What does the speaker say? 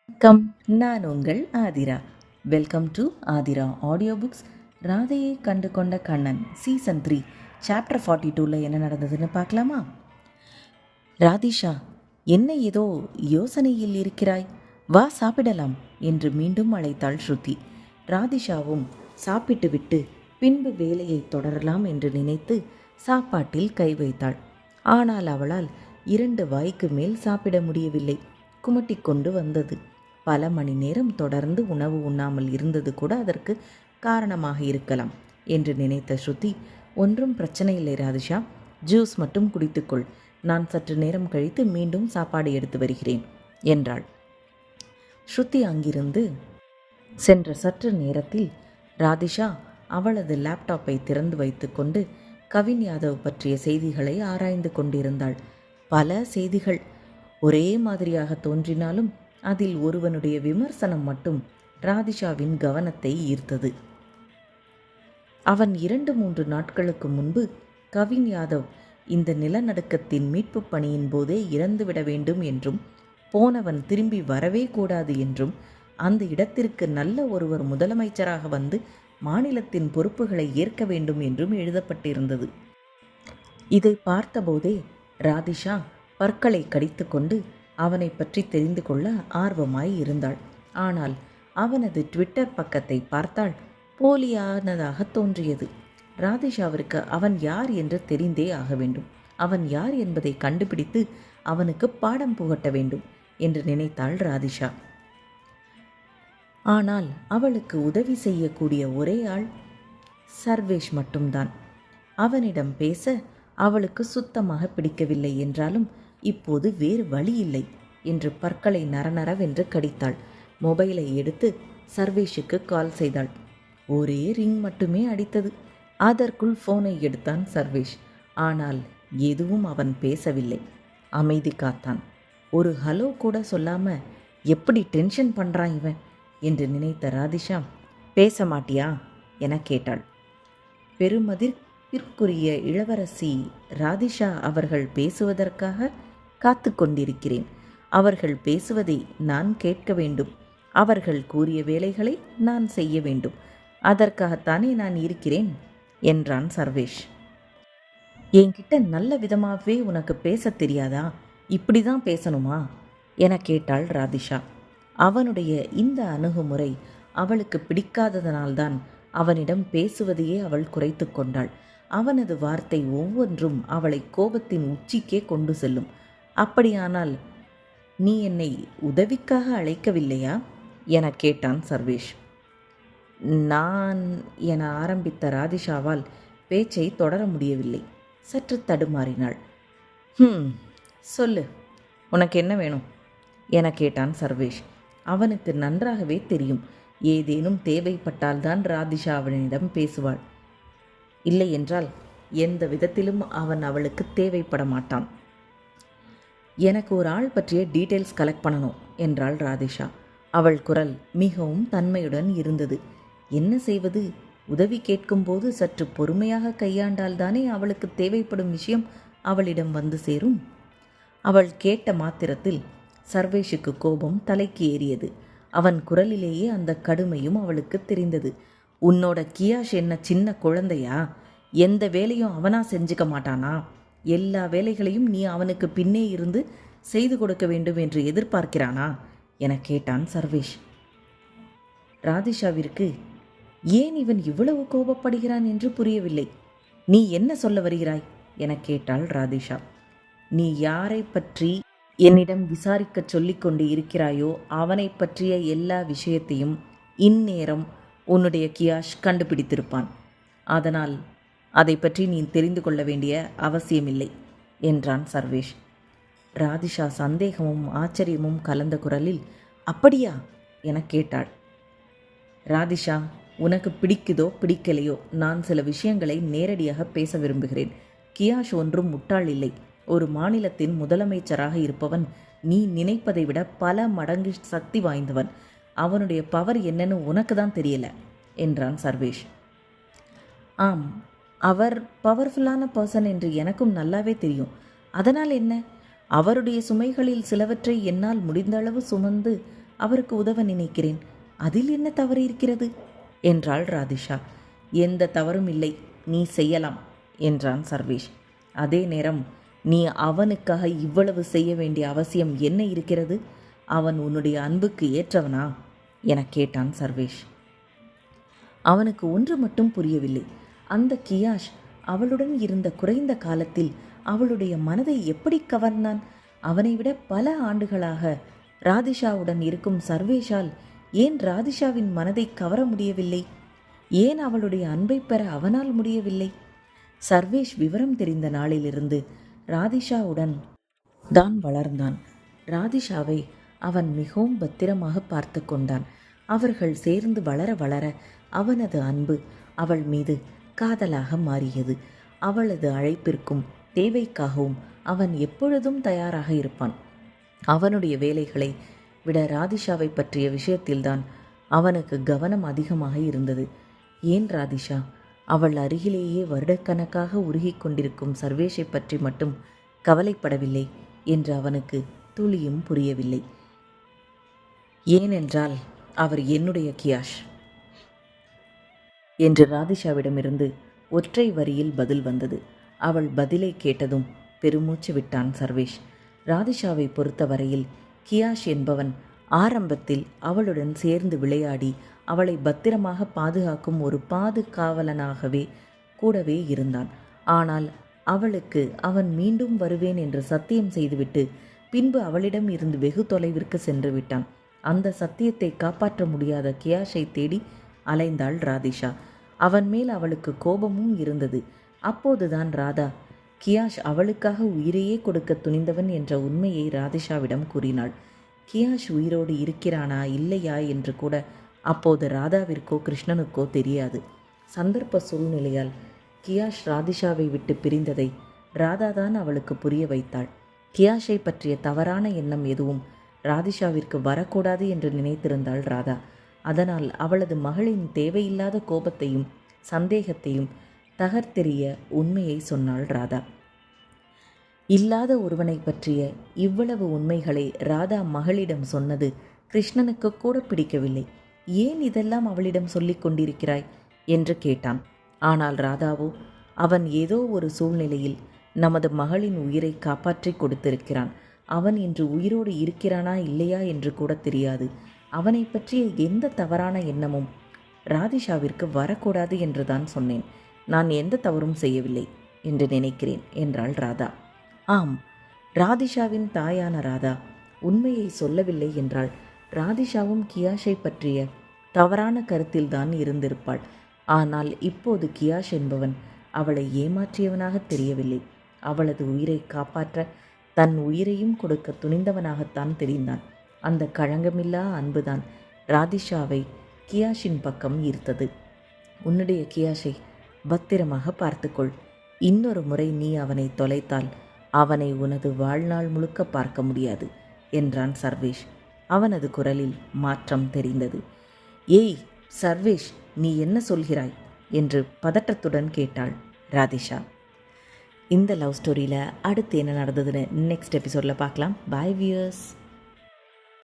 வணக்கம், நான் உங்கள் Aadhira. Welcome to Aadhira audio books. ராதையை கண்டு கொண்ட கண்ணன் சீசன் 3 சாப்டர் 42 என்ன நடந்ததுன்னு பார்க்கலாமா? ராதிஷா, என்ன ஏதோ யோசனையில் இருக்கிறாய்? வா சாப்பிடலாம் என்று மீண்டும் அழைத்தாள் ஸ்ருதி. ராதிஷாவும் சாப்பிட்டு விட்டு பின்பு வேலையை தொடரலாம் என்று நினைத்து சாப்பாட்டில் கை வைத்தாள். ஆனால் அவளால் 2 வாய்க்கு மேல் சாப்பிட முடியவில்லை. குமட்டிக்கொண்டு வந்தது. பல மணி நேரம் தொடர்ந்து உணவு உண்ணாமல் இருந்தது கூட அதற்கு காரணமாக இருக்கலாம் என்று நினைத்த ஸ்ருதி, ஒன்றும் பிரச்சனை இல்லை ராதிஷா, ஜூஸ் மட்டும் குடித்துக்கொள், நான் சற்று நேரம் கழித்து மீண்டும் சாப்பாடு எடுத்து வருகிறேன் என்றாள். ஸ்ருதி அங்கிருந்து சென்ற சற்று நேரத்தில் ராதிஷா அவளது லேப்டாப்பை திறந்து வைத்து கொண்டு கவின் யாதவ் பற்றிய செய்திகளை ஆராய்ந்து கொண்டிருந்தாள். பல செய்திகள் ஒரே மாதிரியாக தோன்றினாலும் அதில் ஒருவனுடைய விமர்சனம் மட்டும் ராதிஷாவின் கவனத்தை ஈர்த்தது. அவன் 2-3 நாட்களுக்கு முன்பு கவின் யாதவ் இந்த நிலநடுக்கத்தின் மீட்பு பணியின் போதே இறந்துவிட வேண்டும் என்றும் போனவன் திரும்பி வரவே கூடாது என்றும் அந்த இடத்திற்கு நல்ல ஒருவர் முதலமைச்சராக வந்து மாநிலத்தின் பொறுப்புகளை ஏற்க வேண்டும் என்றும் எழுதப்பட்டிருந்தது. இதை பார்த்தபோதே ராதிஷா பற்களை கடித்து கொண்டு அவனை பற்றி தெரிந்து கொள்ள ஆர்வமாய் இருந்தாள். ஆனால் அவனது ட்விட்டர் பக்கத்தை பார்த்தால் போலியானதாக தோன்றியது. ராதிஷாவிற்கு அவன் யார் என்று தெரிந்தே ஆக வேண்டும். அவன் யார் என்பதை கண்டுபிடித்து அவனுக்கு பாடம் புகட்ட வேண்டும் என்று நினைத்தாள் ராதிஷா. ஆனால் அவளுக்கு உதவி செய்யக்கூடிய ஒரே ஆள் சர்வேஷ் மட்டும்தான். அவனிடம் பேச அவளுக்கு சுத்தமாக பிடிக்கவில்லை என்றாலும் இப்போது வேறு வழி இல்லை என்று பற்களை நரநரவென்று கடித்தாள். மொபைலை எடுத்து சர்வேஷுக்கு கால் செய்தாள். ஒரே ரிங் மட்டுமே அடித்தது. அதற்குள் ஃபோனை எடுத்தான் சர்வேஷ். ஆனால் எதுவும் அவன் பேசவில்லை. அமைதி காத்தான். ஒரு ஹலோ கூட சொல்லாம எப்படி டென்ஷன் பண்ணுறான் இவன் என்று நினைத்த ராதிஷா, பேச மாட்டியா என கேட்டாள். பெருமதிப்பிற்குரிய இளவரசி ராதிஷா அவர்கள் பேசுவதற்காக காத்து கொண்டிருக்கிறேன். அவர்கள் பேசுவதை நான் கேட்க வேண்டும். அவர்கள் கூறிய வேலைகளை நான் செய்ய வேண்டும். அதற்காகத்தானே நான் இருக்கிறேன் என்றான் சர்வேஷ். என்கிட்ட நல்ல விதமாகவே உனக்கு பேச தெரியாதா? இப்படி தான் பேசணுமா என கேட்டாள் ராதிஷா. அவனுடைய இந்த அணுகுமுறை அவளுக்கு பிடிக்காததனால்தான் அவனிடம் பேசுவதையே அவள் குறைத்து கொண்டாள். அவனது வார்த்தை ஒவ்வொன்றும் அவளை கோபத்தின் உச்சிக்கே கொண்டு செல்லும். அப்படியானால் நீ என்னை உதவிக்காக அழைக்கவில்லையா என கேட்டான் சர்வேஷ். நான் என ஆரம்பித்த ராதிஷாவால் பேச்சை தொடர முடியவில்லை. சற்று தடுமாறினாள். சொல்லு, உனக்கு என்ன வேணும் என கேட்டான் சர்வேஷ். அவனுக்கு நன்றாகவே தெரியும், ஏதேனும் தேவைப்பட்டால்தான் ராதிஷா அவனிடம் பேசுவாள். இல்லை என்றால் எந்த விதத்திலும் அவன் அவளுக்கு தேவைப்பட மாட்டான். எனக்கு ஒரு ஆள் பற்றிய டீட்டெயில்ஸ் கலெக்ட் பண்ணணும் என்றாள் ராதிஷா. அவள் குரல் மிகவும் தன்மையுடன் இருந்தது. என்ன செய்வது? உதவி கேட்கும்போது சற்று பொறுமையாக கையாண்டால்தானே அவளுக்கு தேவைப்படும் விஷயம் அவளிடம் வந்து சேரும். அவள் கேட்ட மாத்திரத்தில் சர்வேஷுக்கு கோபம் தலைக்கு ஏறியது. அவன் குரலிலேயே அந்த கடுமையும் அவளுக்கு தெரிந்தது. உன்னோட கியாஷ் என்ன சின்ன குழந்தையா? எந்த வேலையும் அவனா செஞ்சுக்க மாட்டானா? எல்லா வேலைகளையும் நீ அவனுக்கு பின்னே இருந்து செய்து கொடுக்க வேண்டும் என்று எதிர்பார்க்கிறானா என கேட்டான் சர்வேஷ். ராதிஷாவிற்கு ஏன் இவன் இவ்வளவு கோபப்படுகிறான் என்று புரியவில்லை. நீ என்ன சொல்ல வருகிறாய் என கேட்டாள் ராதிஷா. நீ யாரை பற்றி என்னிடம் விசாரிக்க சொல்லிக் கொண்டு இருக்கிறாயோ அவனை பற்றிய எல்லா விஷயத்தையும் இந்நேரம் உன்னுடைய கியாஷ் கண்டுபிடித்திருப்பான். அதனால் அதை பற்றி நீ தெரிந்து கொள்ள வேண்டிய அவசியமில்லை என்றான் சர்வேஷ். ராதிஷா சந்தேகமும் ஆச்சரியமும் கலந்த குரலில் அப்படியா என கேட்டாள். ராதிஷா, உனக்கு பிடிக்குதோ பிடிக்கலையோ நான் சில விஷயங்களை நேரடியாக பேச விரும்புகிறேன். கியாஷ் ஒன்றும் முட்டாள் இல்லை. ஒரு மாநிலத்தின் முதலமைச்சராக இருப்பவன் நீ நினைப்பதை விட பல மடங்கு சக்தி வாய்ந்தவன். அவனுடைய பவர் என்னன்னு உனக்கு தான் தெரியல என்றான் சர்வேஷ். ஆம், அவர் பவர்ஃபுல்லான பர்சன் என்று எனக்கும் நல்லாவே தெரியும். அதனால் என்ன? அவருடைய சுமைகளில் சிலவற்றை என்னால் முடிந்தளவு சுமந்து அவருக்கு உதவ நினைக்கிறேன். அதில் என்ன தவறு இருக்கிறது என்றாள் ராதிஷா. எந்த தவறும் இல்லை, நீ செய்யலாம் என்றான் சர்வேஷ். அதே நேரம் நீ அவனுக்காக இவ்வளவு செய்ய வேண்டிய அவசியம் என்ன இருக்கிறது? அவன் உன்னுடைய அன்புக்கு ஏற்றவனா எனக் கேட்டான் சர்வேஷ். அவனுக்கு ஒன்று மட்டும் புரியவில்லை. அந்த கியாஷ் அவளுடன் இருந்த குறைந்த காலத்தில் அவளுடைய மனதை எப்படி கவர்ந்தான்? அவனை விட பல ஆண்டுகளாக ராதிஷாவுடன் இருக்கும் சர்வேஷால் ஏன் ராதிஷாவின் மனதை கவர முடியவில்லை? ஏன் அவளுடைய அன்பை பெற அவனால் முடியவில்லை? சர்வேஷ் விவரம் தெரிந்த நாளிலிருந்து ராதிஷாவுடன் தான் வளர்ந்தான். ராதிஷாவை அவன் மிகவும் பத்திரமாக பார்த்து கொண்டான். அவர்கள் சேர்ந்து வளர வளர அவனது அன்பு அவள் மீது காதலாக மாறியது. அவளது அழைப்பிற்கும் தேவைக்காகவும் அவன் எப்பொழுதும் தயாராக இருப்பான். அவனுடைய வேலைகளை விட ராதிஷாவை பற்றிய விஷயத்தில்தான் அவனுக்கு கவனம் அதிகமாக இருந்தது. ஏன் ராதிஷா அவள் அருகிலேயே வருடக்கணக்காக உருகி கொண்டிருக்கும் சர்வேஷை பற்றி மட்டும் கவலைப்படவில்லை என்று அவனுக்கு துளியும் புரியவில்லை. ஏனென்றால் அவர் என்னுடைய கியாஷ் என்று ராதிஷாவிடமிருந்து ஒற்றை வரியில் பதில் வந்தது. அவள் பதிலை கேட்டதும் பெருமூச்சு விட்டான் சர்வேஷ். ராதிஷாவை பொறுத்த வரையில் கியாஷ் என்பவன் ஆரம்பத்தில் அவளுடன் சேர்ந்து விளையாடி அவளை பத்திரமாக பாதுகாக்கும் ஒரு பாதுகாவலனாகவே கூடவே இருந்தான். ஆனால் அவளுக்கு அவன் மீண்டும் வருவேன் என்று சத்தியம் செய்துவிட்டு பின்பு அவளிடம் இருந்து வெகு தொலைவிற்கு சென்று விட்டான். அந்த சத்தியத்தை காப்பாற்ற முடியாத கியாஷை தேடி அலைந்தாள் ராதிஷா. அவன் மேல் அவளுக்கு கோபமும் இருந்தது. அப்போதுதான் ராதா கியாஷ் அவளுக்காக உயிரையே கொடுக்க துணிந்தவன் என்ற உண்மையை ராதிஷாவிடம் கூறினாள். கியாஷ் உயிரோடு இருக்கிறானா இல்லையா என்று கூட அப்போது ராதாவிற்கோ கிருஷ்ணனுக்கோ தெரியாது. சந்தர்ப்ப சூழ்நிலையால் கியாஷ் ராதிஷாவை விட்டு பிரிந்ததை ராதாதான் அவளுக்கு புரிய வைத்தாள். கியாஷை பற்றிய தவறான எண்ணம் எதுவும் ராதிஷாவிற்கு வரக்கூடாது என்று நினைத்திருந்தாள் ராதா. அதனால் அவளது மகளின் தேவையில்லாத கோபத்தையும் சந்தேகத்தையும் தகர்த்தெறிய உண்மையை சொன்னாள் ராதா. இல்லாத ஒருவனை பற்றிய இவ்வளவு உண்மைகளை ராதா மகளிடம் சொன்னது கிருஷ்ணனுக்கு கூட பிடிக்கவில்லை. ஏன் இதெல்லாம் அவளிடம் சொல்லிக் கொண்டிருக்கிறாய் என்று கேட்டான். ஆனால் ராதாவோ அவன் ஏதோ ஒரு சூழ்நிலையில் நமது மகளின் உயிரை காப்பாற்றி கொடுத்திருக்கிறான். அவன் இன்று உயிரோடு இருக்கிறானா இல்லையா என்று கூட தெரியாது. அவனை பற்றிய எந்த தவறான எண்ணமும் ராதிஷாவிற்கு வரக்கூடாது என்றுதான் சொன்னேன். நான் எந்த தவறும் செய்யவில்லை என்று நினைக்கிறேன் என்றாள் ராதா. ஆம், ராதிஷாவின் தாயான ராதா உண்மையை சொல்லவில்லை என்றால் ராதிஷாவும் கியாஷை பற்றிய தவறான கருத்தில்தான் இருந்திருப்பாள். ஆனால் இப்போது கியாஷ் என்பவன் அவளை ஏமாற்றியவனாக தெரியவில்லை. அவளது உயிரை காப்பாற்ற தன் உயிரையும் கொடுக்க துணிந்தவனாகத்தான் தெரிந்தான். அந்த களங்கமில்லா அன்புதான் ராதிஷாவை கியாஷின் பக்கம் ஈர்த்தது. உன்னுடைய கியாஷை பத்திரமாக பார்த்துக்கொள். இன்னொரு முறை நீ அவனை தொலைத்தால் அவனை உனது வாழ்நாள் முழுக்க பார்க்க முடியாது என்றான் சர்வேஷ். அவனது குரலில் மாற்றம் தெரிந்தது. ஏய் சர்வேஷ், நீ என்ன சொல்கிறாய் என்று பதட்டத்துடன் கேட்டாள் ராதிஷா. இந்த லவ் ஸ்டோரியில் அடுத்து என்ன நடந்ததுன்னு நெக்ஸ்ட் எபிசோடில் பார்க்கலாம். பாய் வியூயர்ஸ்.